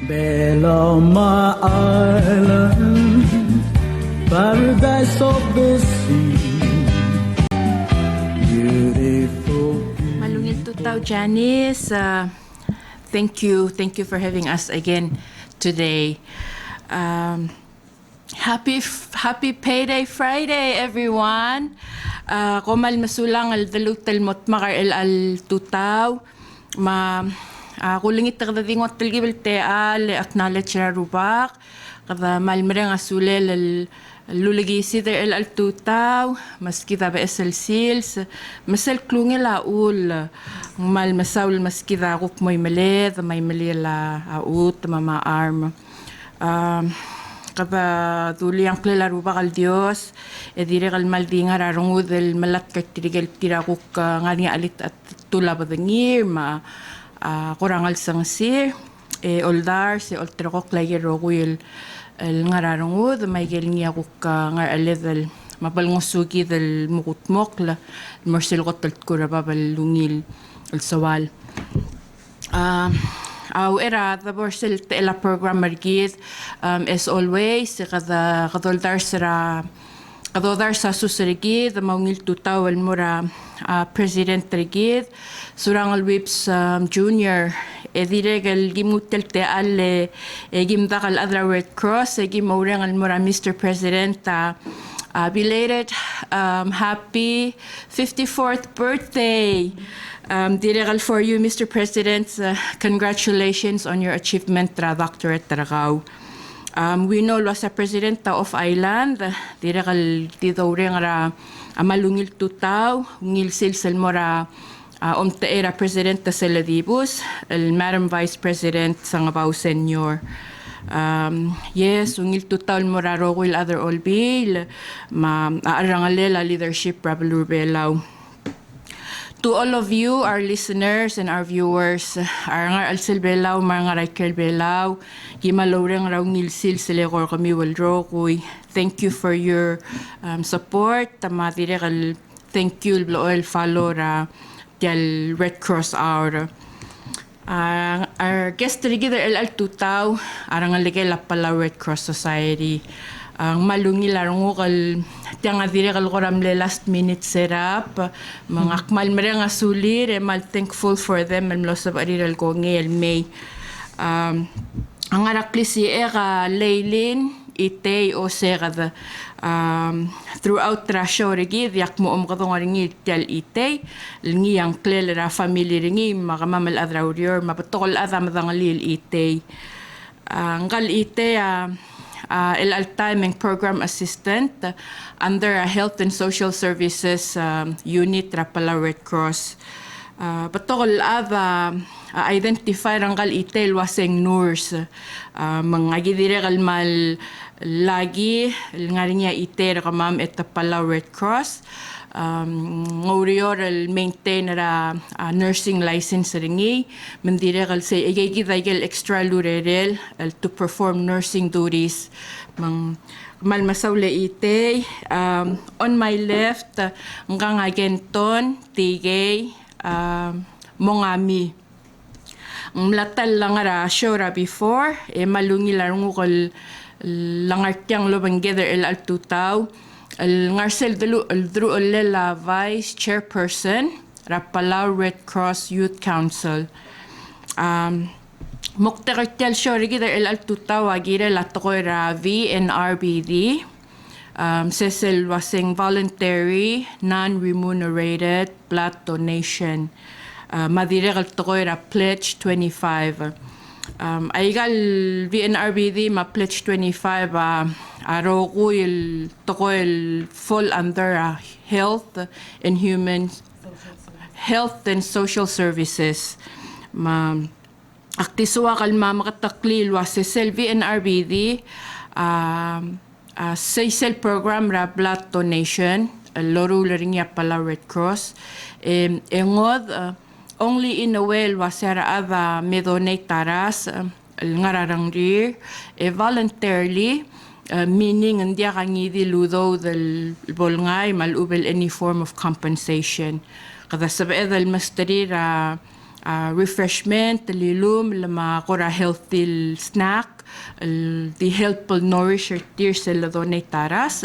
Beloma Island, paradise of the sea, beautiful. Malungil tutaw, Janice. Thank you for having us again today. Happy Payday Friday, everyone. Komal masulang al dalutal motmakar al tutaw. Kulingit kada dingot tilgibil teal acknowledge ra rubak. Kada malmereng asulel al lulagi sider al tutaw. Maski da ba sils masal klungel aul. Mal masaul maski da kuk may maled may malila aut mama arm. Kada tuli ang klelaruba kal Dios, dire kal maldinga rarungud el malat kaktirigel tirakuk ngani alit at tulab dengir ma korangal sangsir oldar se oltrokok lagi rogul el ngararungud may gelngi akuk ngar aledel mapalngosugi del mukutmok la morsel kotel kuraba balungil el sawal. Era the borsel tela program margid as always kadodar sa suserigid the maungil tutaw el mura president rigid surang al whips junior ediregal gimutel te alle gimdak al other red cross gimorang al mura Mr. President belated happy 54th birthday. Diregal for you, Mr. President. Congratulations on your achievement, doctorate Taragaw. We know was a president of Island. Diregal dito rin ra amalungil tutaw, ngil silsel mora era president sa Ladibus, el Madam Vice President Sangabaw Senior. Yes, ungil tutaw mora rogul other olbil arangalela leadership rablurbelaw. To all of you, our listeners and our viewers, arangar alsilbelaw, mga raikel belaw, gimaloreng raw ngilsil silekor kami waldrokoy. Thank you for your support. Tamadirekal, thank you bloel follow ra dial Red Cross Hour. Our guest together el tutaw, arangal ligay lapala Red Cross Society. Ang malungil arong kal tiang adire kal koramle last minute setup mga akmal mereng asulir mal thankful for them and los of ariral ko ngel May ang arakli si era Leilin itay o segad throughout rasyo regi yak mo kadong ringi tel itay lingi ang klelera family ringi makamamal adraurior mapatokol adam dangalil itay ang kal itay el Altiming Program Assistant under a Health and Social Services Unit Rapala Red Cross. Patokol identify ranggal itel waseng nurse mga gidire kalmal lagi ngarinya iter kamam etapala Red Cross. Ngorior maintain ra nursing license ringi mendire kal say igigidagel extra lurerel to perform nursing duties mal masawle ite on my left ngang agenton tigay mongami mlatal lang ra shora before malungi larungo kal langartyang lobang gather el altutaw Ngarcel Dru Lela Vice Chairperson, Rapalaw Red Cross Youth Council. Mokterkel Shorigi el Altutaw Agire Latokoy Ravi NRBD. Cecil Wasing Voluntary, Non-Remunerated Blood Donation. Madire Altokoy Pledge 25. Aigal VNRBD ma Pledge 25 araw ko toko fall under health and social services aktiswa kalma makataklil wa sel VNRBD sel program ra blood donation loro laring pala Red Cross engod only in a well wasara ava me donate taras ngararang rir voluntarily meaning hindi kangidi ludo del bolngay malubel any form of compensation kada sabi dal masteri ra refreshment, lilum, lama kora healthy snack, the helpful nourisher tier sila donate taras,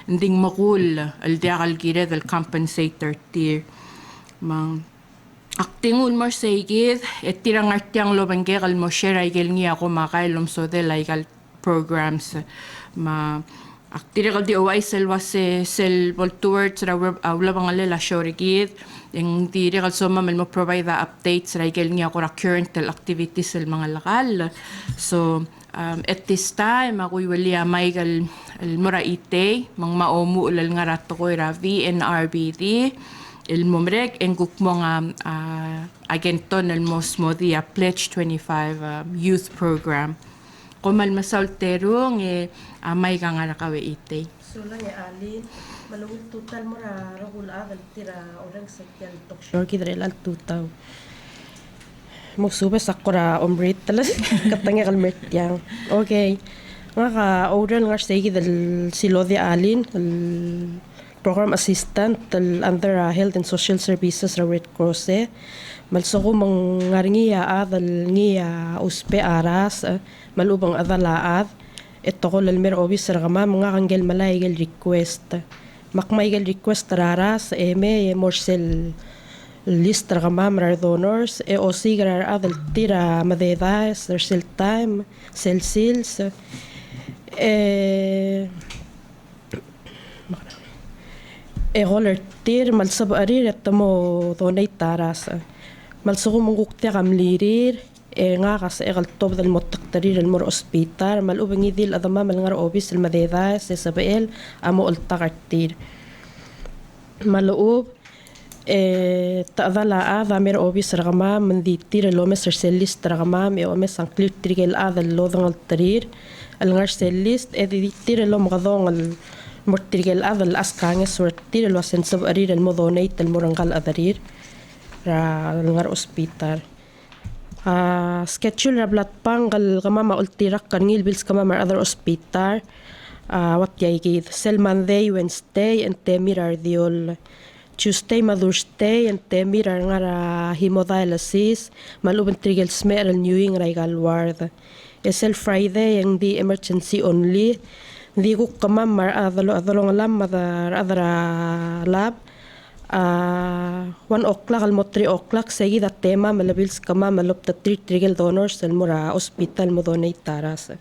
nding makul, al diakal gire del compensator tier. Mang aktingun mo segid, tirang artiang lobangge kal mo share ay gelngi ako makailom so de legal programs ma aktiral di OI selwa sel voltowards ra awla bangale la shorigid yung di regal so ma mo provide the updates ra gelngi ako ra current activities sel mga lokal. So at this time ako wali may gal mura ite mang maomu ulal nga rato ko ra VNRBD il momrek en gukmo nga agenton el mosmo dia Pledge 25 youth program. Kumal masaltero may ka nga nakawe ite. So lang alin malungit total mo ra ragul agal tira orang sakyan tok sure kidre al tutaw. Mo subes akora omrit talas katanga kalmet yang. Okay. Nga ka order nga sige del silo di alin program assistant under Health and Social Services Red Cross malso ko mangaringiya adal ngiya uspe aras malubang adalaad ito ko lalmer obis ragama mga kanggel malaygal request makmaygal request raras eme morsel list ragama marar donors o sigar adal tira madeda sel time sel sils roller tir malsab arir mo donate taras malso ko mungukti kamlirir nga kas egal top dal motaktarir al mor hospital malubang idil adama malngar obis al madeda sa sabel amo ultakartir maloob taadala ada mer obis ragama manditir lo mes sellis ragama me o mes anklir trigel adal lo dangal tarir al ngar sellis editir lo magadong al mortirgel adal askange sortir lo sensab arir al modonate al morangal adarir ra ngar hospital schedule ra blat pangal kama maultirak kanil bills kama mar other hospital what yaigid sel Monday Wednesday and temirar diol Tuesday Thursday and temirar ngara hemodialysis maluban trigel smer al newing raigal ward esel Friday ang di emergency only di ko kama mar adalo lam madar adara lab 1 o'clock al mo 3 o'clock seguida tema malabils kama malop ta trigel donors al mura hospital mo donate taras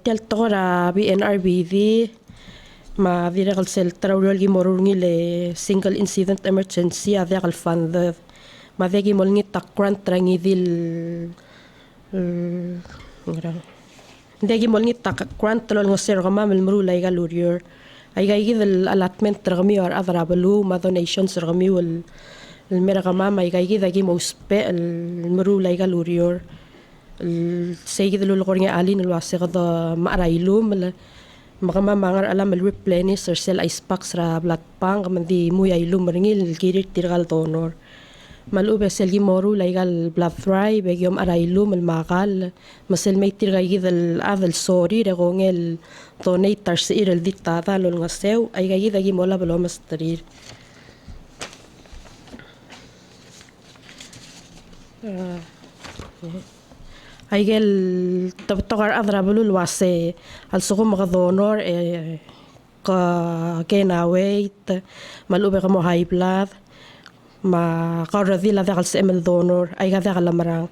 tel tora BNRBD ma viral sel trawrol gi morungi le single incident emergency avia al fund ma vegi molngi takran trangi dil ndegi molngi takran tolol ngoser kama melmru laiga lurier ay gaygi del allotment ragmi or adra balu ma donations ragmi wal mera kama ay gaygi dagi mo uspe el mru laiga lurier segi del lornga alin el wase gada marailu makama mangar alam el replenish or sel ice packs ra blood pang mandi muy ailu meringil kirir tirgal donor malube selgi moru laigal blood thrive begiom arailu mal makal masel may tirgay del adal sorry regongel donate tar sir el dictada lol ngasew ay gay dagi mola balo masterir ay gel tabtogar adra bulul wase al suko mga donor ka kena weight malube kamo high blood ma karadila dagal sa emel donor ay dagal marang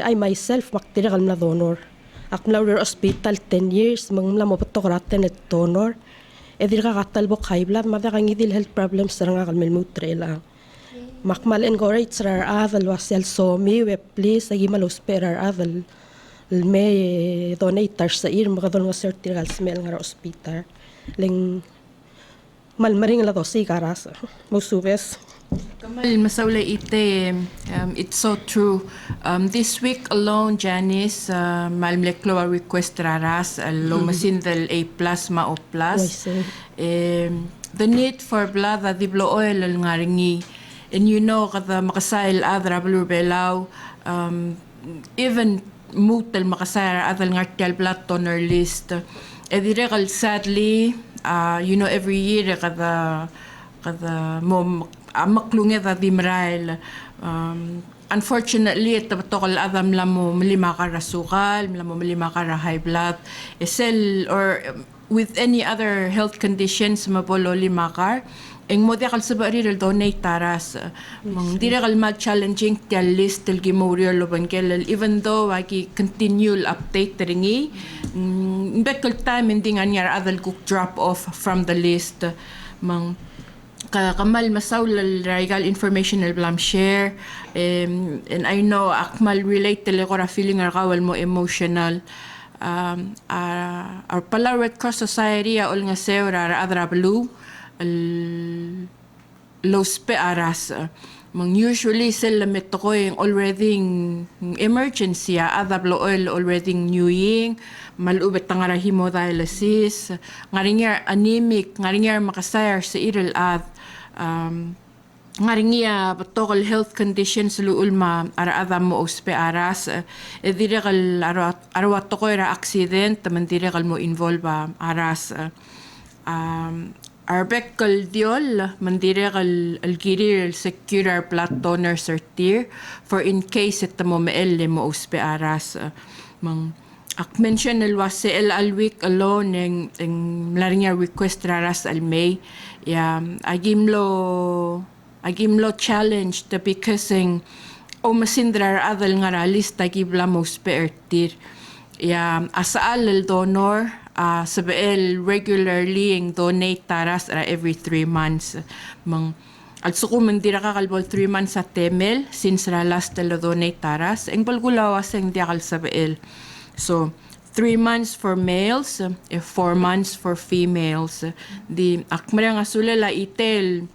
ay myself maktira kal na donor akmla hospital 10 years mangla mo patokraten et donor edir ka katalbo high blood madakang idil health problems saranga kal melmutre lang makmal encourage rar adal wasel somi we please agi malos perar adal me donator sa ir makadon nga certigal smell nga hospital ling malmaring la dosi karas mo subes. Kamal masaula ite, it's so true. This week alone, Janice, malmleklo a request raras, lomasin del A plus ma O plus. The need for blood at diblo oil al ngaringi. And you know, kada makasail adra balur belaw, even mutal makasail adal ngartial blood donor list. Edirekal sadly, you know, every year kada mo maklungit at dimrail. Unfortunately, ito tokol adam lamo malima ka rasukal, lamo malima ka high blood, esel or with any other health conditions mapolo lima ka. Eng mo kal sa baril donate taras. Mang dire kal challenging tia list tel gimorial loban kel even though aki continual update teringi. Bekal time hindi nga niya adal cook drop off from the list. Mang kamal masaulal regal information el blam share and I know akmal relate tele ko ra feeling ar kawal mo emotional our pala Red Cross Society ol nga seura ra adra blue los pe aras mang usually sila meto ko yung already emergency adablo oil already newing malubet tangara hemodialysis ngaringar anemic ngaringar makasayar sa iral at ngaringia patokal health conditions luulma ara adam mo ospe aras dire kal arawat to ko ra accident taman dire kal mo involve aras Arbek kal diol mandire kal algiri secure blood donor certier for in case it mo maelle mo uspe aras mang ak mention el wase el alweek alone ng laringa request raras almay ya agimlo challenge to because o masindrar adal nga lista gibla mo uspe ertir ya asaal el donor sabel regularly ang donate taras every 3 months. Mang also kung mandira ka kalbol 3 months sa temel since last telo donate taras ang balgulawas ang diakal sabel. So 3 months for males, 4 months for females. Di akmara nga sulala itel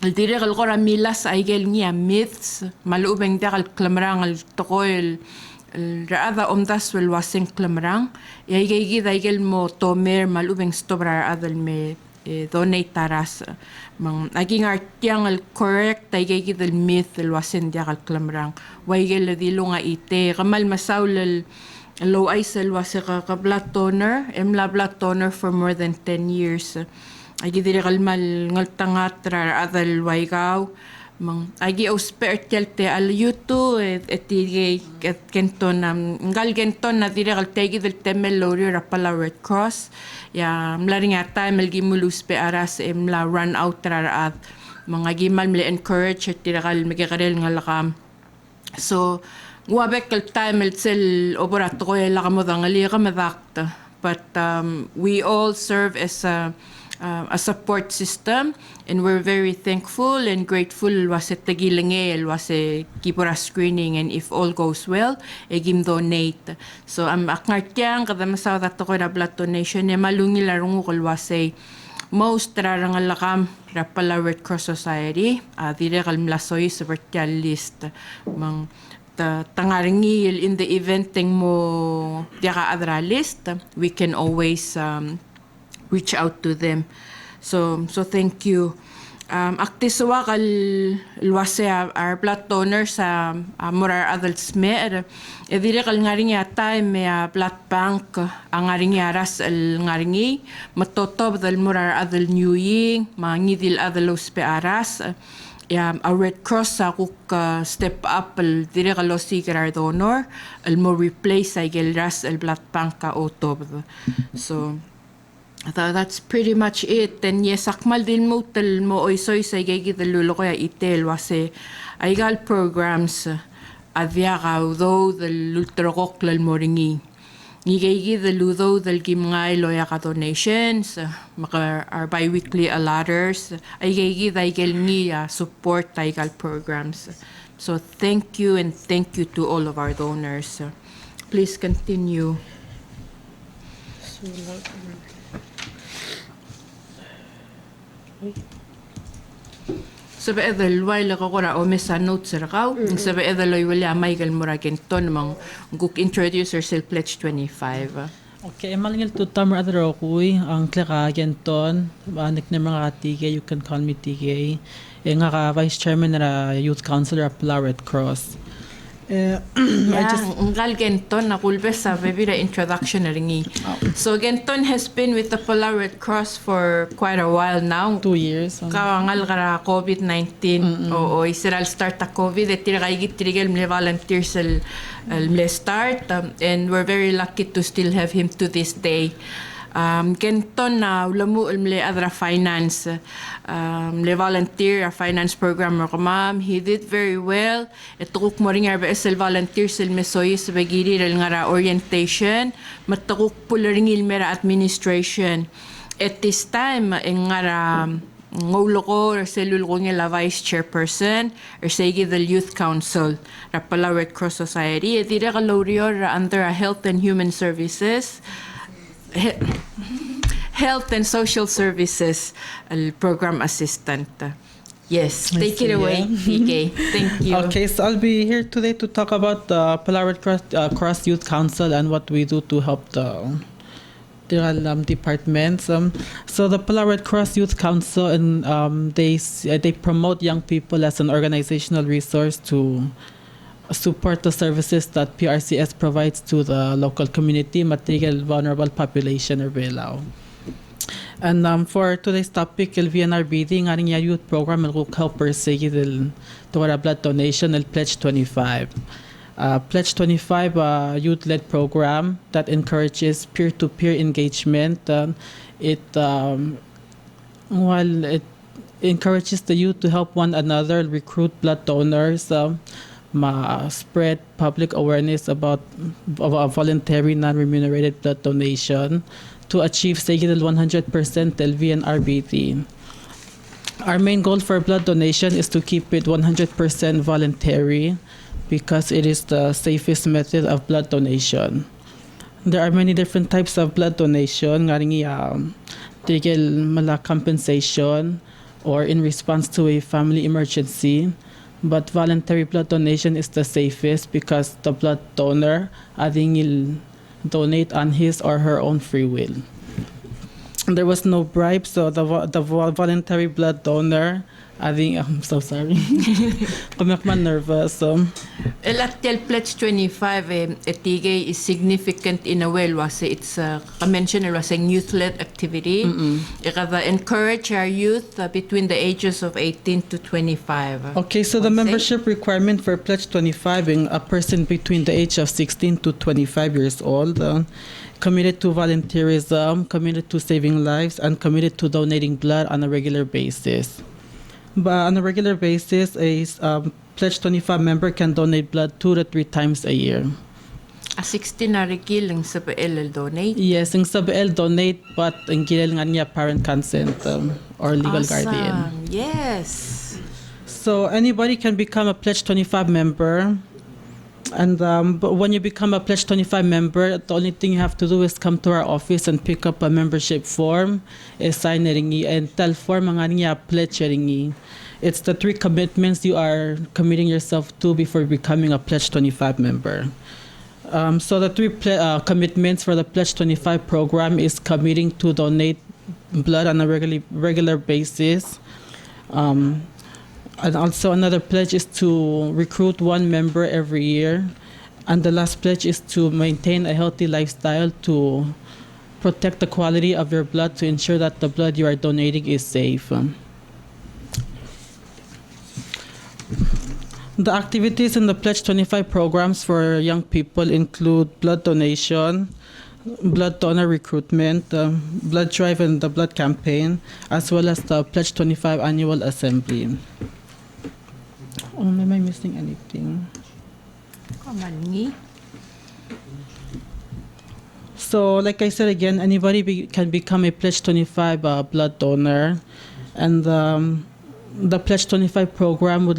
dire kal kora milas aigel niya myths maluubeng diakal klamrang al tokoil raada omdas wel wasing klamrang yaigay daigel mo tomer malubeng stobrar adal me donate taras mang aging artyang al correct daigay gidal myth el wasin dia kal klamrang waigel dilo nga ite kamal masaul low isel wase ka blood donor emla blood donor for more than 10 years agi dire kalmal ngaltangat adal waigaw mang agi osper telte al yutu etigay et kenton ngal kenton na dire kal tegi del temel lori rapala Red Cross ya mlaring ata mel gimulus pe aras emla run out at mga gimal mle encourage dire kal megakarel ngalakam so wabek kal time sel oborato ko lakamo dangali kamadakta but we all serve as a support system and we're very thankful and grateful was it tagilangel was a kipura screening and if all goes well egim donate so aknartyang kada masaw that ko na blood donation ne malungi larong ko was a most rarangal lakam rapala Red Cross Society dire kal mlasoy sa virtual list mang tangaringil in the event ting mo diaka adra list we can always reach out to them. So thank you. Aktisawa kal luwase our blood donor sa morar adults me dire kal ngaring yata may blood bank ang ngaring yaras al ngaringi matotob dal morar adul newing mangidil adalos pe aras a Red Cross sa kuk step up al dire kal sigar donor al mo replace ay gelras al blood bank ka otob so that's pretty much it. And yes, akmal din mo tal mo oisoy sa igay lulo ko ya itel wase aigal programs adya ka though the ultrakok lal moringi. Igay ludo dal gimngay loya ka donations maka our bi-weekly alaters igay igel ni support aigal programs. So thank you and thank you to all of our donors. Please continue. Sabi edel while ko ra o mesa notes ra kaw sabi edel oy wala Michael Muragenton mang guk introduce yourself pledge 25 okay malingil to tamar adro kuy ang klaka genton banik na mga TK you can call me TK nga ka vice chairman ra youth council ra Red Cross I Yeah, just ngal Genton na kulbes sa bebira introduction na ringi. So Genton has been with the Polar Red Cross for quite a while now. 2 years. Kawangal kara COVID-19 o isiral start ta COVID et tirigay tirigel mle volunteers mle start and we're very lucky to still have him to this day. Kenton na ulamu mle adra finance mle volunteer a finance program ma'am. He did very well. Etukuk mo rin arba esel volunteers el mesoy sa bagiri rel ngara orientation matukuk pularingil mera administration. At this time ngara ngulo ko or selul ko nga vice chairperson or sige the youth council Rapala Red Cross Society. At ira ka under a health and human services. Health and Social Services program assistant. Yes, take it away, PK. Thank you. Okay, so I'll be here today to talk about the Polar Red Cross Youth Council and what we do to help the departments. So the Polar Red Cross Youth Council, and they promote young people as an organizational resource to support the services that PRCS provides to the local community, material vulnerable population or Belao. And for today's topic, el VNRBD, ng ating youth program, el help persegi del Tora blood donation, el Pledge 25. Pledge 25, youth-led program that encourages peer-to-peer engagement. It encourages the youth to help one another, recruit blood donors, spread public awareness about voluntary non-remunerated blood donation to achieve Segidal 100% LVNRBT. Our main goal for blood donation is to keep it 100% voluntary because it is the safest method of blood donation. There are many different types of blood donation, tigil mala compensation or in response to a family emergency. But voluntary blood donation is the safest because the blood donor will donate on his or her own free will. There was no bribe, so the voluntary blood donor, I'm so sorry. I'm nervous. El actual Pledge 25 etige is significant in a way. It's I mentioned it was a youth-led activity. It encourage our youth between the ages of 18 to 25. Okay, so the membership requirement for Pledge 25 being a person between the age of 16 to 25 years old, committed to volunteerism, committed to saving lives, and committed to donating blood on a regular basis. But on a regular basis, a Pledge 25 member can donate blood 2 to 3 times a year. A 16 na regil ang sa PL donate? Yes, ang sa PL donate, but ang gilil nga niya parent consent or legal awesome. Guardian. Yes. So anybody can become a Pledge 25 member. And but when you become a Pledge 25 member, the only thing you have to do is come to our office and pick up a membership form, sign it, and tell form ang niya pledge ringi. It's the 3 commitments you are committing yourself to before becoming a Pledge 25 member. So the 3 commitments for the Pledge 25 program is committing to donate blood on a regular basis. And also another pledge is to recruit 1 member every year. And the last pledge is to maintain a healthy lifestyle to protect the quality of your blood to ensure that the blood you are donating is safe. The activities in the Pledge 25 programs for young people include blood donation, blood donor recruitment, blood drive and the blood campaign, as well as the Pledge 25 annual assembly. Am I missing anything? So, like I said again, anybody can become a Pledge 25 blood donor, and the Pledge 25 program would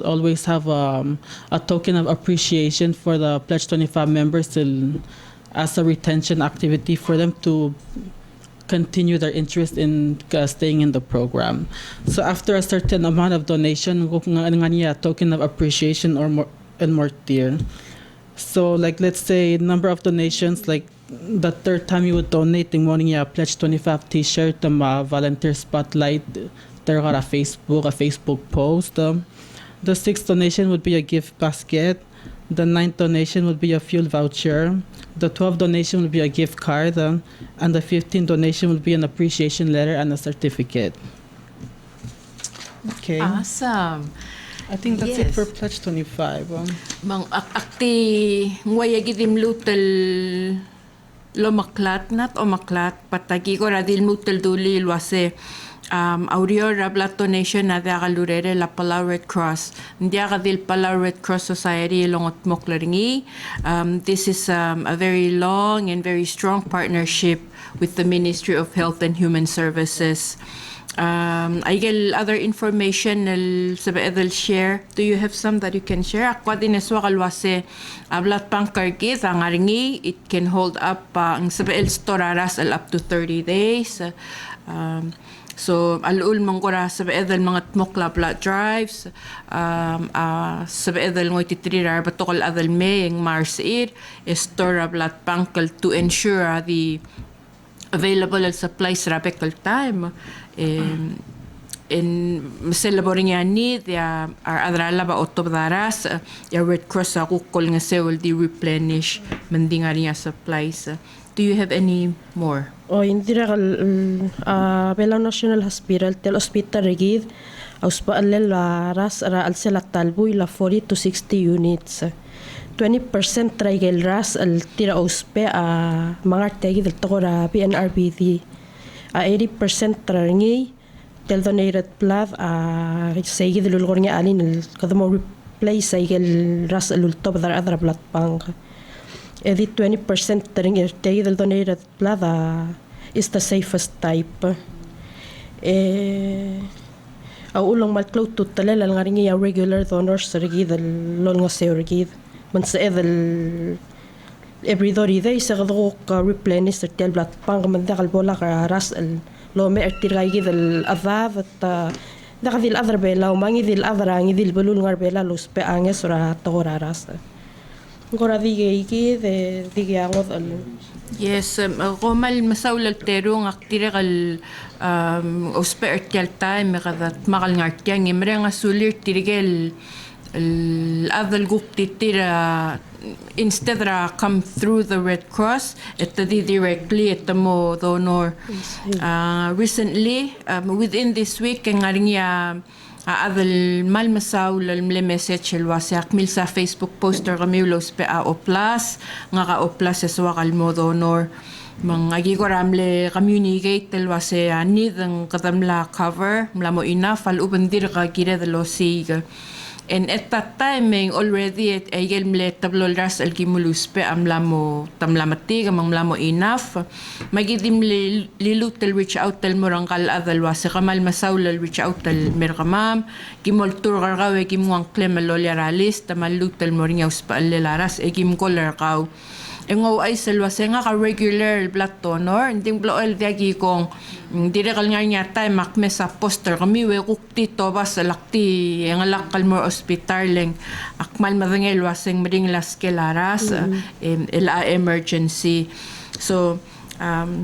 always have a token of appreciation for the Pledge 25 members as a retention activity for them to continue their interest in staying in the program. So after a certain amount of donation, a token of appreciation or more tier. So like let's say number of donations, like the 3rd time you would donate, yung morning Pledge 25 t-shirt, volunteer spotlight, there are a Facebook post. The 6th donation would be a gift basket. The 9th donation will be a fuel voucher. The 12th donation will be a gift card. And the 15th donation will be an appreciation letter and a certificate. Okay. Awesome. I think that's it Yes. for Pledge 25. Mang akti nguaya gidim lutel lo maklat nat o maklat patagi ko radil mutel duli luase Aurior Rablat donation na dagalurere la Palau Red Cross. Ndiagadil Palau Red Cross Society longot moklaringi. This is a very long and very strong partnership with the Ministry of Health and Human Services. I get other information I'll share. Do you have some that you can share? Akwa din eswa kalwase ablat pang kargit ang aringi. It can hold up ang sabael storaras up to 30 days. So alul mangkora sabael mga tmokla blood drives. Sabael ngoy titirirar batokol adal May ang Mars 8 estora blood pankal to ensure the available supplies rapid time. In celebrating your need, there are other laba otobdaras, your Red Cross ako kol nga will di replenish mandinga niya supplies. Do you have any more? O hindi ra Palau National Hospital tel hospital regid auspa alel ras ra al sela talbuy la 40 to 60 units. 20% traigel ras al tira uspe mga tegi del tokora PNRBD. 80% traringi tel donated blood segi del ulgor nga alin kadamo replace segel ras al top dar adra blood bank. Edi 20% traringi tegi del donated blood is the safest type. Au ulong malclo tutalel al ngaringi regular donors regi del lol nga seurgid. Man sa edel every 30 days sa kadok replenish tel blood pang man dakal bola ka ras el lo me ertirgay gid avav at dakadil adra bela umangi dil adra ngi dil bulul ngar bela los pe anges ora tora ras ngora dige gid dige angod al Yes, komal masaul altero ng aktiregal uspe ertial time kadat makal ngartiang imre nga sulir tirigel الأذل قوقتي تيرا instead ra come through the Red Cross di directly at the mo donor recently within this week ang ngaringa adal malmasaw lalmle message elwasiak mil sa Facebook poster kami ulos pe o plus nga ka o plus eswa kalmo donor mga gigoramle communicate elwase need ang katamla cover mlamo enough al ubandir ka gire de losig. And at that time, already at ayel mle tablol ras al gimuluspe amlamo tamlamati gamamlamo enough. Magidim lilutel reach out tel morangkal adalwa sa kamal masaulal reach out tel merkamam. Gimoltur gargawe gimwang klemalol yaralis tamalutel moringaus pa alelaras e gimkolar kaw. Engo ay salwase nga ka regular blood donor nding bloel diagi kong direkal nga niya tay makme sa poster kami we kukti to bas lakti ang lakal mo hospital leng akmal madangel waseng meding las kelaras ila emergency. So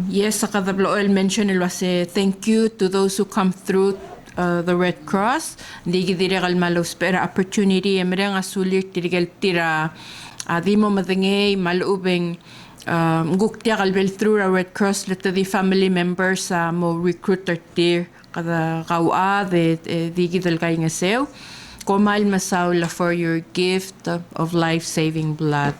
yes sa kada bloel mention ilwase thank you to those who come through the Red Cross ndigi direkal malos pero opportunity emre nga sulir tirigel tira di mo madangay malubeng guktiya kalbel through a Red Cross let the family members mo recruiter tir kada kawa de digidal kay nga sew komal masaula for your gift of life-saving blood.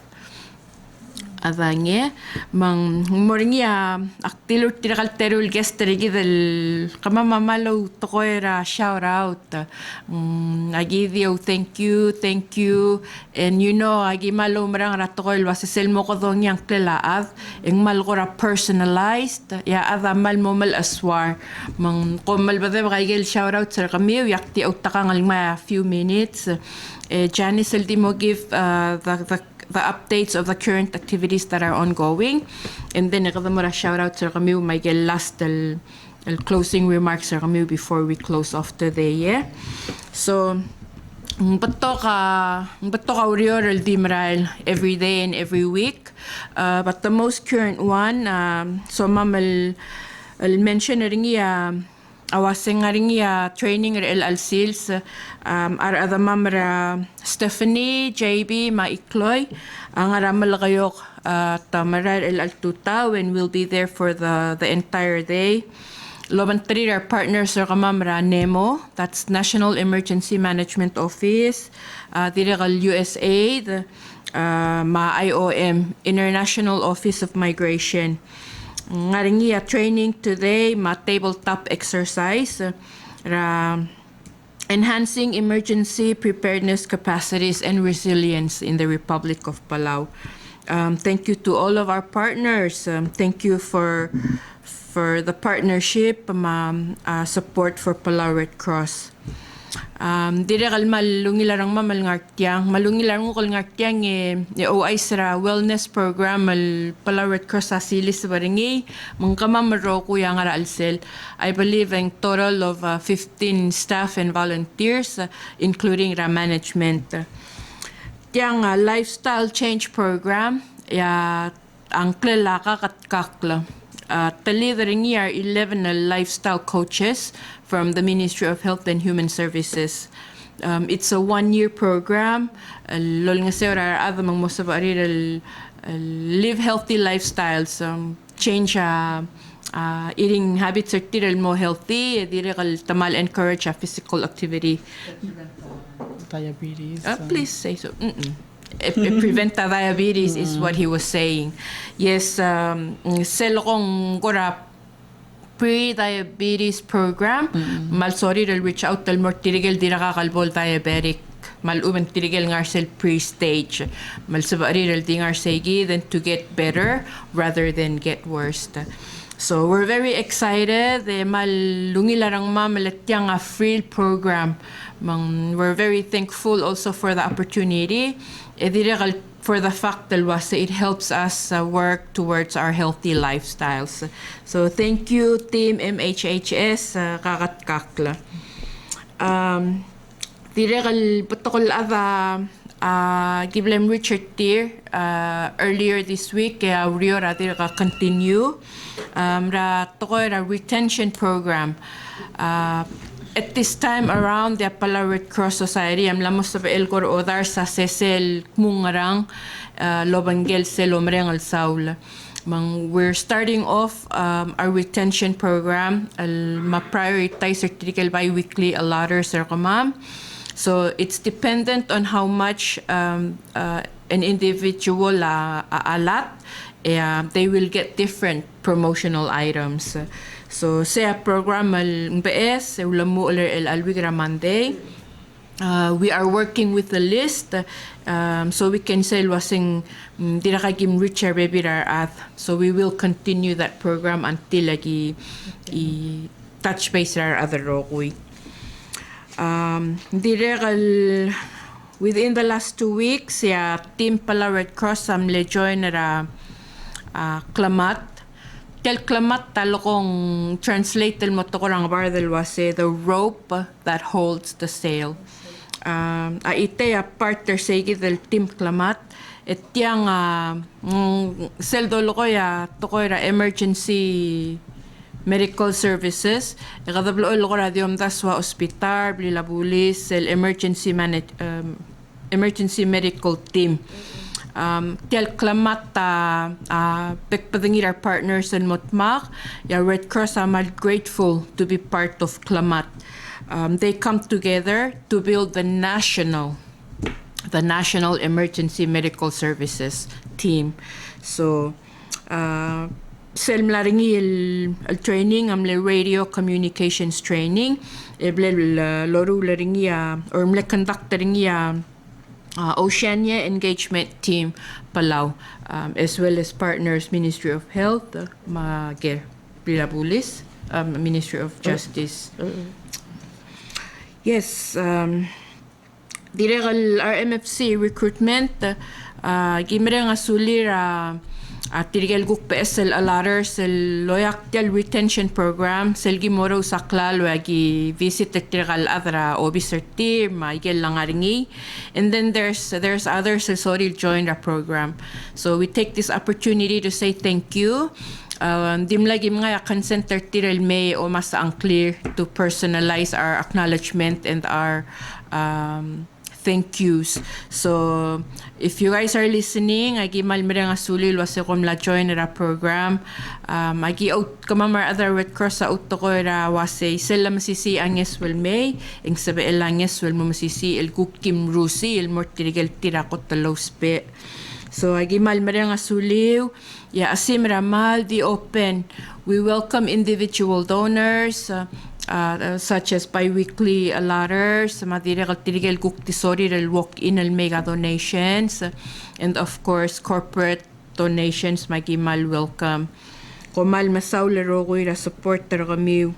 Adange mang moringia aktilur tirakal terul guest rigi del kamamamalo tokoera shout out I give you thank you and you know agi malo marang ratokol wasel mo ko dong yang klelaad eng malgora personalized ya ada mal mo mal aswar mang komal bade bagel shout out sa kami yakti utakangal ma few minutes Janice Eldimo give the updates of the current activities that are ongoing. And then nakadamura shout out sa kami may last closing remarks sa kami before we close off today. Yeah? So, bato ka urior di maral every day and every week. But the most current one, so ma'am, I'll mention na rin awasing nga rin training el sales ar adamam ra Stephanie JB maikloy ang aramal kayok tamarar el altuta when we'll be there for the entire day. Loban tari our partners are kamamra NEMO, that's National Emergency Management Office, Dirigal USAID, IOM, International Office of Migration. Ngaringi training today, tabletop exercise, enhancing emergency preparedness capacities and resilience in the Republic of Palau. Thank you to all of our partners. Thank you for the partnership, support for Palau Red Cross. Dire malungilarang malungilarang ko ngartyang OI sra wellness program Palau Red Cross asilis baringi mangkamamaro ko yang alsel. I believe in total of 15 staff and volunteers, including management. Yang lifestyle change program ang klalaka kat kakla. Talidering year 11 lifestyle coaches from the Ministry of Health and Human Services. It's a 1-year program. Lol nga sera adamang mo sa live healthy lifestyles, change eating habits are tiral mo healthy, direkal tamal encourage physical activity. Diabetes. Please say so. Prevent diabetes is what he was saying. Yes, selokong kora pre-diabetes program, malsori will reach out tal more tirigel di nakakalbol diabetic. Maluman tirigel ngarsel pre-stage. Malsabarirel di ngarsegi then to get better rather than get worse. So we're very excited. Malungilarang mamalatyang a free program. We're very thankful also for the opportunity. For the fact that it helps us work towards our healthy lifestyles. So thank you, Team MHHS, Kakatkakla. Patokol Giblem Richard Tier earlier this week, Rio continue. Ra retention program. At this time around the Palau Red Cross Society, am lamos sa el kor odar sa sesel mungarang lobangel selomreng al saul. We're starting off our retention program. Ma-prioritize certificate bi-weekly allotters or kamam. So it's dependent on how much an individual alat. They will get different promotional items. So sa program BS ulamu el alwigra Monday. We are working with the list so we can say wasing dirakagim richer bebirar at. So we will continue that program until lagi touch base our other rokui. Within the last 2 weeks, Team Palau Red Cross le join Klamat. Tel Klamat talokong translate mo to korang bardel wase the rope that holds the sail. Ite partner segi del Team Klamat. Etiang sel dolo ko tokoira emergency medical services. Ikadablo lo ko radiom daswa hospital blilabulis el emergency medical team. Tel Klamat pekpadangir our partners in Motmak. Red Cross amal grateful to be part of Klamat. They come together to build the national emergency medical services team. So selmlaringi el training amle radio communications training eble loru laringi or mle conductoringi Oceania Engagement Team Palau, as well as partners Ministry of Health, Mager Pilabulis, Ministry of Justice. Yes, Diregal RMFC recruitment, Gimreng Asulir Tirigel Guk PSL Alarer Sel Loyaktel Retention Program Sel Gimoro Saklal Wagi visit Tirgal Adra Officer Team Maigel Langaringi, and then there's others who already joined our program. So we take this opportunity to say thank you Dim lagi mga consent tertiral may o mas unclear to personalize our acknowledgement and our thank yous. So if you guys are listening, agi malmira nga sulil wasi kom la join ra program. Agi out kamamar other Red Cross sa out ko ra wasi sila masisi anges will may ing sabi elanges will mo masisi el kukim rusi el mortirigel tirakot talospe. So agi malmira nga suliw. Yeah, asim ramal the open. We welcome individual donors. Such as bi-weekly letters, madire kaltirigel kuktisori rel walk-in el mega donations, and of course corporate donations magimal welcome. Komal masaw laro ko ira supporter kami.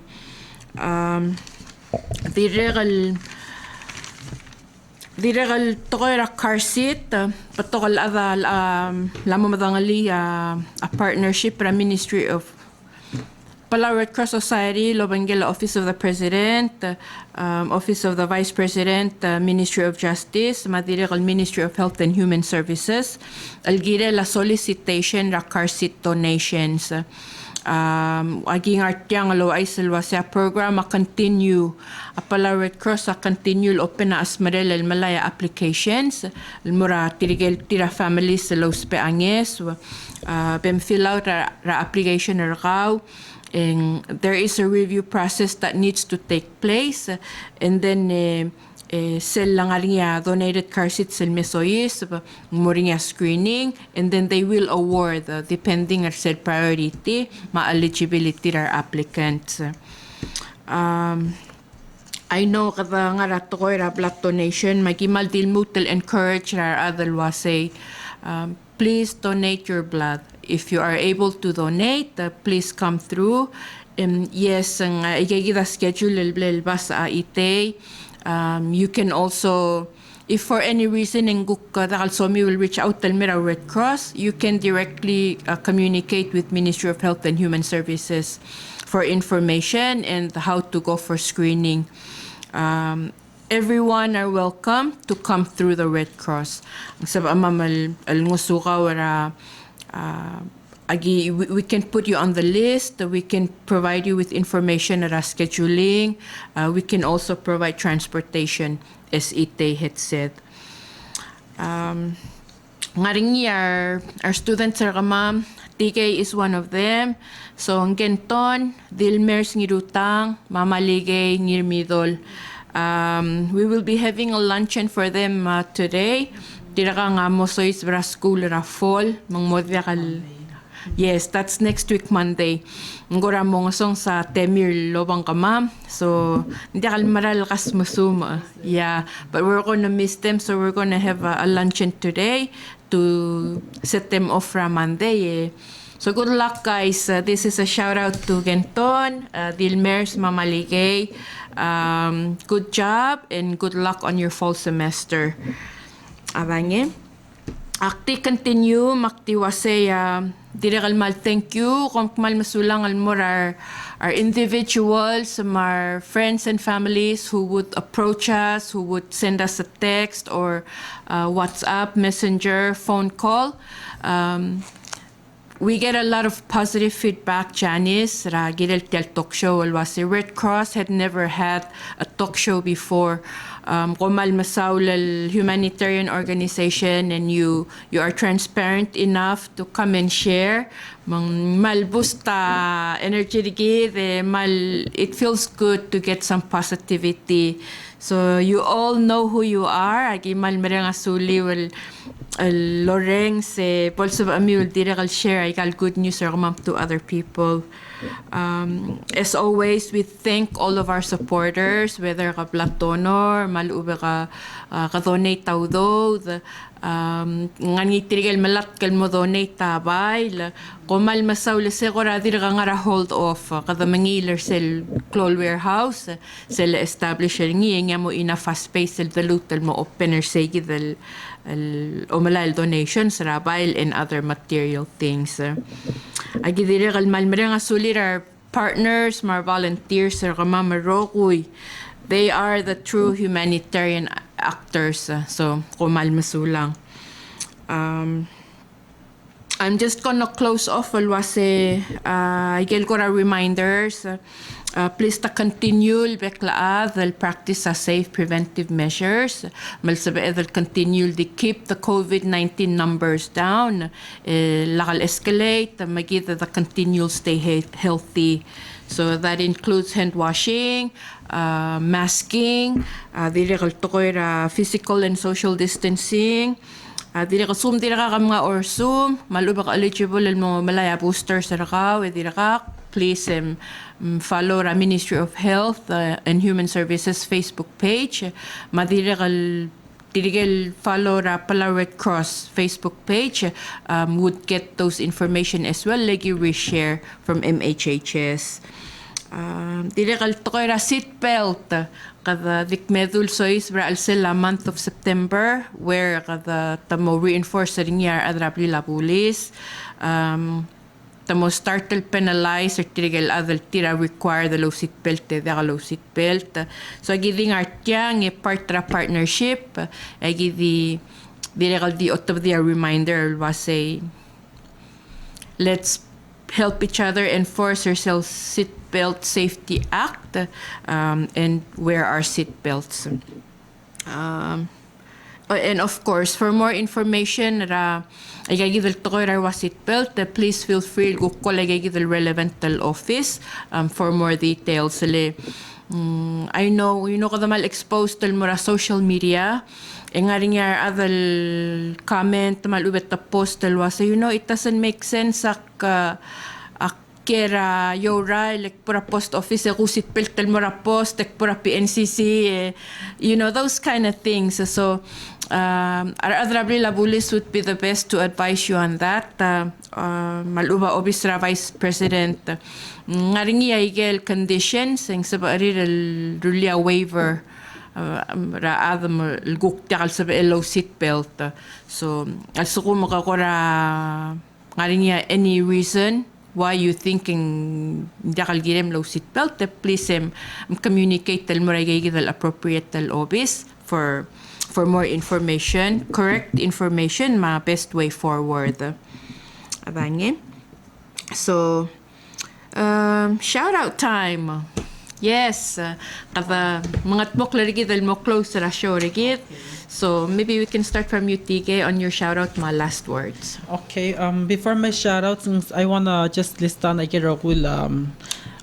Diregal tokoy ra car seat patokal adal lamo madangali a partnership ra Ministry of Pala Red Cross Society, Lobangela Office of the President, Office of the Vice President, Ministry of Justice, Madirek Ministry of Health and Human Services, Algire la solicitation ra car seat donations. Aging artyang lo ay silwa sa program a continue apala Red Cross a continue open na asmarel el malaya applications el mura tirigel tira families lo spe anges bem fill out ra application raw. And there is a review process that needs to take place, and then sel lang niya donated car seats sel mesoyis muring screening, and then they will award depending on said priority ma eligibility our applicants. I know kada nga rato ko ra blood donation magimal dilmutel encourage our other wase please donate your blood. If you are able to donate, please come through. Yes, ang igagida schedule el bas ite. You can also, if for any reason in Somi will reach out to Mira Red Cross, you can directly communicate with Ministry of Health and Human Services for information and how to go for screening. Everyone are welcome to come through the Red Cross. We can put you on the list. We can provide you with information at our scheduling. We can also provide transportation, as Ite had said. Ngaringi our students are ma'am. TK is one of them. So ang genton, Dilmers ngirutang, mamaligay ngirmidol. We will be having a luncheon for them today. Tira ka nga mo so is school ra fall mangmodya kal. Yes, that's next week Monday. Ngora mo ngasong sa Temir lobang ka ma'am. So hindi kal maral kas musuma. Yeah, but we're gonna miss them, so we're gonna have a luncheon today to set them off for Monday. So good luck guys. This is a shout out to Genton, Dilmers Mamaligay. Good job and good luck on your fall semester. Abange. Akti continue makti wase direkal mal thank you kung mal masulang almor our individuals, our friends and families who would approach us, who would send us a text or WhatsApp, messenger, phone call. We get a lot of positive feedback, Janice. Gilel tel talk show alwasi. Red Cross had never had a talk show before. Komal masaul humanitarian organization, and you are transparent enough to come and share. Malbusta energy it feels good to get some positivity. So you all know who you are. Agi mal mereng asuli Loreng se bolsa ami will direct share I got good news to other people. As always, we thank all of our supporters, whether ka blood donor, malube ka donate tawdo, ngani tirigel malat kal mo donate tabay, komal masaw le segura dir nga hold off kada mangiler sel clol warehouse sel establisher nga mo ina fast space sel dalutel mo opener segi del omalal donations rabail and other material things. Agi dire kal malmere nga sulir our partners, our volunteers, our mamarokuy. They are the true humanitarian actors. So kumal masulang. I'm just gonna close off alwase igel ko ra reminders. Please ta continue beklaad the practice a safe preventive measures. Malsabe the continue to keep the COVID-19 numbers down. Lakal escalate magi the continue stay healthy. So that includes hand washing, masking, physical and social distancing. Dili ka Zoom dili ka mga or Zoom maluba ka eligible el mga malaya booster sa rakaw dili ka please follow the Ministry of Health and Human Services Facebook page madili ka dili follow the Pala Red Cross Facebook page would get those information as well lagi reshare from MHHS. Dili ka tokoy ra seatbelt kada dikmedul sois bra alsela month of September where kada tamo reinforce sa ringyar adrabli la police tamo startle penalize or tirigel adal tira require the low seatbelt the low seatbelt so giving artyang a partnership gidi dili di out of the reminder was say let's help each other enforce ourselves Seatbelt Safety Act and wear our seatbelts. And of course, for more information, igagidal tokoy wa seatbelt, please feel free to call igagidal relevant office for more details. I know, kada mal exposed tal mura social media. Nga rin adal comment mal ubet ta post tal was it doesn't make sense kera yora like pura post office rusit peltel mura post like pura PNCC those kind of things so Adrabli Labulis would be the best to advise you on that maluba obisra Vice President nga rin igel conditions ang sabari rulia waiver ra adam gukta sa low seat belt so also kung makakora nga rin any reason why you thinking dakal girem low seat belt please communicate tel mo the appropriate tel office for more information correct information ma best way forward abange so shout out time. Yes, kada mga tmok lagi dal mo close ra show rigid. So maybe we can start from you, TK, on your shout out, my last words. Okay. Before my shout out, I wanna just list down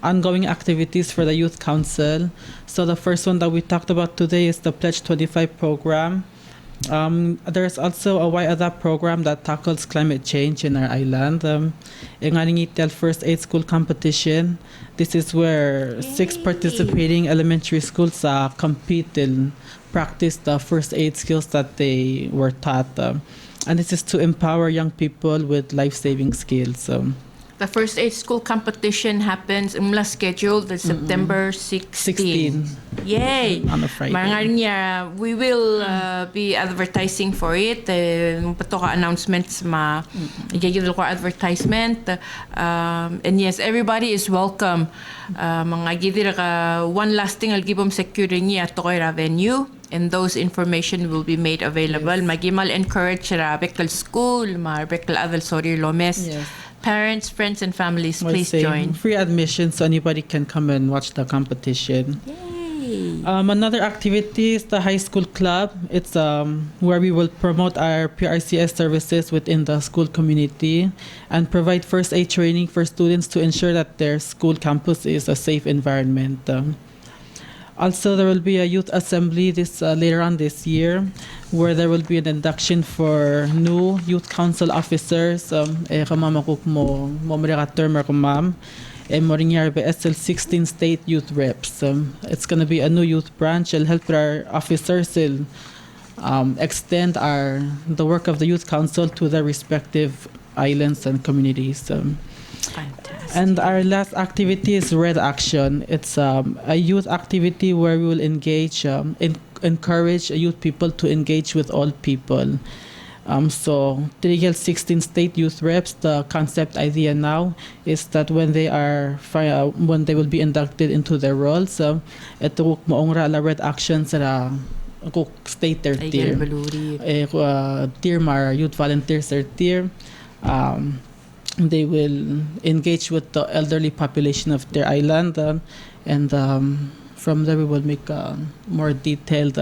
ongoing activities for the Youth Council. So the first one that we talked about today is the Pledge 25 program. There's also a YADA program that tackles climate change in our island. Inganingitel First Aid School Competition. This is where 6 participating elementary schools compete and practice the first aid skills that they were taught. And this is to empower young people with life-saving skills. The First Aid School Competition happens scheduled September 16. Yay! On a Friday. We will be advertising for it. Patoka announcements igagidal ko advertisement. And yes, everybody is welcome. Mga gidir ka one last thing I'll give them security niya tokoy venue. And those information will be made available. Yes. Magimal encourage bekal school, bekal adal sorry lomes. Yes. Parents, friends, and families, please join. Free admission, so anybody can come and watch the competition. Yay! Another activity is the high school club. It's where we will promote our PRCS services within the school community and provide first aid training for students to ensure that their school campus is a safe environment. Also, there will be a youth assembly later on this year, where there will be an induction for new youth council officers. SL 16 state youth reps. It's going to be a new youth branch. It'll help our officers extend the work of the youth council to their respective islands and communities. Fantastic. And our last activity is Red Action. It's a youth activity where we will engage, encourage youth people to engage with all people. So Trigel 16 state youth reps, the concept idea now is that when they will be inducted into their roles, ito maong la Red Action sa state tier. Tier mar youth volunteers tier. They will engage with the elderly population of their island, and from there we will make a more detailed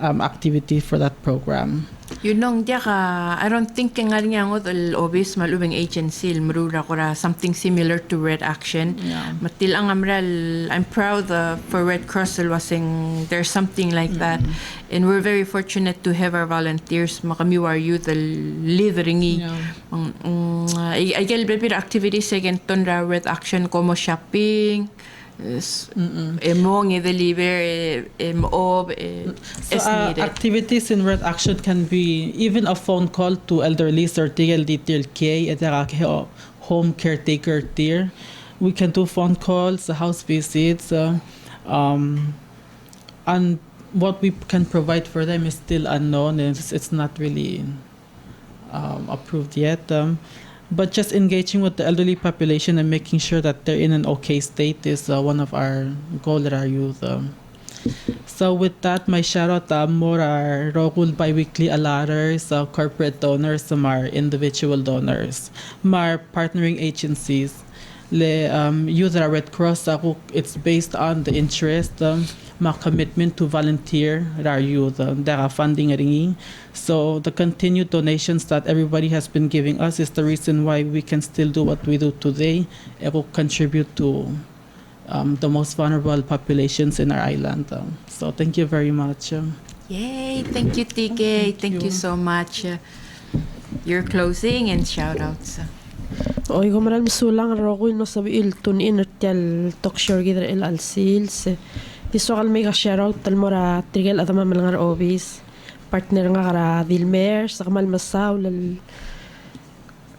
activity for that program. Yun nung dia ka, I don't think nga nga ngot obis malubeng agency marura ko ra something similar to Red Action. Yeah. Matil ang amral, I'm proud for Red Cross wasing there's something like that, and we're very fortunate to have our volunteers makamiwar youth living. I get better activities again tonra Red Action como shopping. Emong deliver mob as needed. Activities in Red Action can be even a phone call to elderly or detail K at the home caretaker tier. We can do phone calls, house visits, and what we can provide for them is still unknown, and it's not really approved yet. But just engaging with the elderly population and making sure that they're in an okay state is one of our goals at our youth. So with that, my shout out more are Rogul biweekly alarers, corporate donors, our individual donors, our partnering agencies. Youth at Red Cross, it's based on the interest, my commitment to volunteer at our youth, the funding ringi. So the continued donations that everybody has been giving us is the reason why we can still do what we do today. It will contribute to the most vulnerable populations in our island. So thank you very much. Yay! Thank you, TK. Thank you so much. Your closing and shout outs. Oy, kumaral misulang Rogul no sabi iltun inertial talkshow gidra el alsils. Isokal mega shout out talmora trigel adama malngar obis. Partner nga kara Dilmer sa kamal masaw lal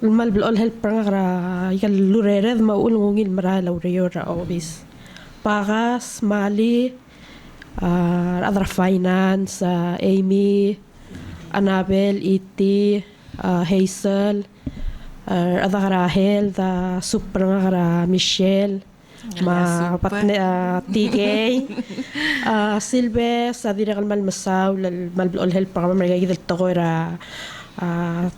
mal bil help nga kara ikal lurered maul ngil mara lauriyo ra obis. Pagas Mali other finance Amy Annabel Iti Hazel ada Rahel da super nga kara Michelle ma patne TK Silve sa dira kalmal masaw mal bil help para magigid el tokora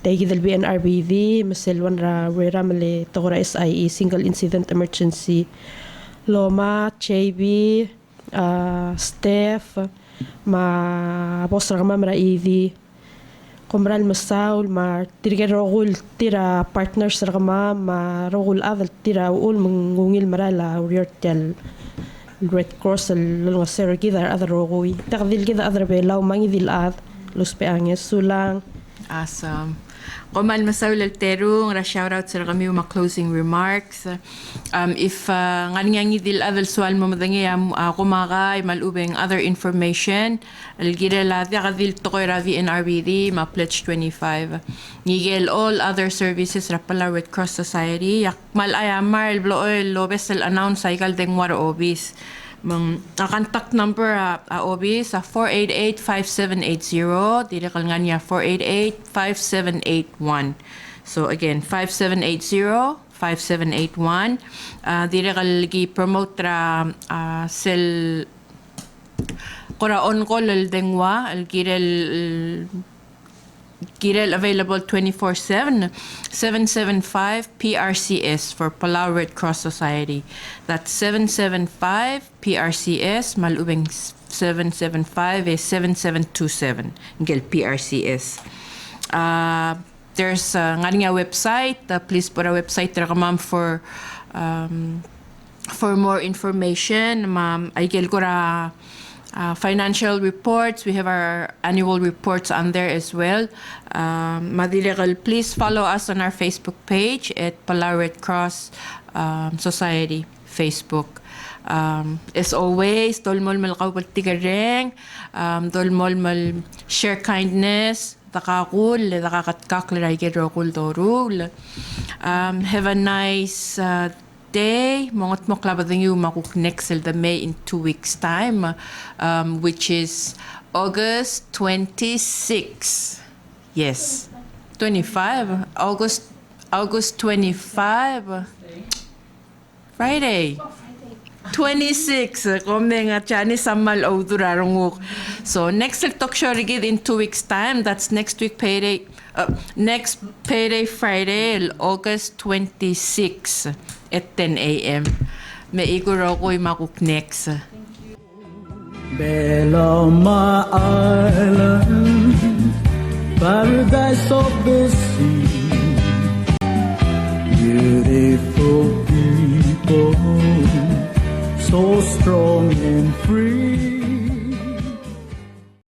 tegi del BNRBV maselwan ra wera mali tokora SIE single incident emergency Loma JB Steph ma bosra kama mara EV Komral masaul ma tirga rogul tira partners rama ma rogul adal tira ul mengungil marala uriortel Red Cross lulunga ser kida adar rogui taqdil kida adar be law mangi dil ad los peanges sulang. Awesome. Komal masaul al terung ra shout out sa kami ma closing remarks. If nganyangi dil adal sual mo madangi kumagay malubeng other information algira la kadil tokoy ra VNRBD ma pledge 25. Nigel all other services ra pala Red Cross Society yak mal ayamar bloel lobes el announce cycle deng war obis. Contact number obis 488-5780 direkal nga niya 488-5781. So again 5780-5781 direkal gi promote ra sel kora on call al dengwa al girel available 24/7 775 PRCS for Palau Red Cross Society. That's 775 PRCS malubeng 775 is 7727 ngel PRCS. There's nga nga website, please put a website ra ma'am for more information ma'am ay gel ko ra financial reports. We have our annual reports on there as well. Madilegal, please follow us on our Facebook page at Palau Red Cross Society Facebook. As always, dolmol malakaw tigareng, dolmol mal share kindness, takakul, takakatkaklar ay gerokul dorul. Have a nice day. Mongot mo klabadang yung makuk next the May in 2 weeks time, which is August 26. Yes, 25. August 25. Friday. 26 kome nga chani samal oduraronguk. So next talk show rigid in 2 weeks time. That's next week payday. Next payday Friday, August 26 at 10 a.m. May iguro ko'y makuk next. Beloma Island, paradise of the sea. Beautiful people, so strong and free.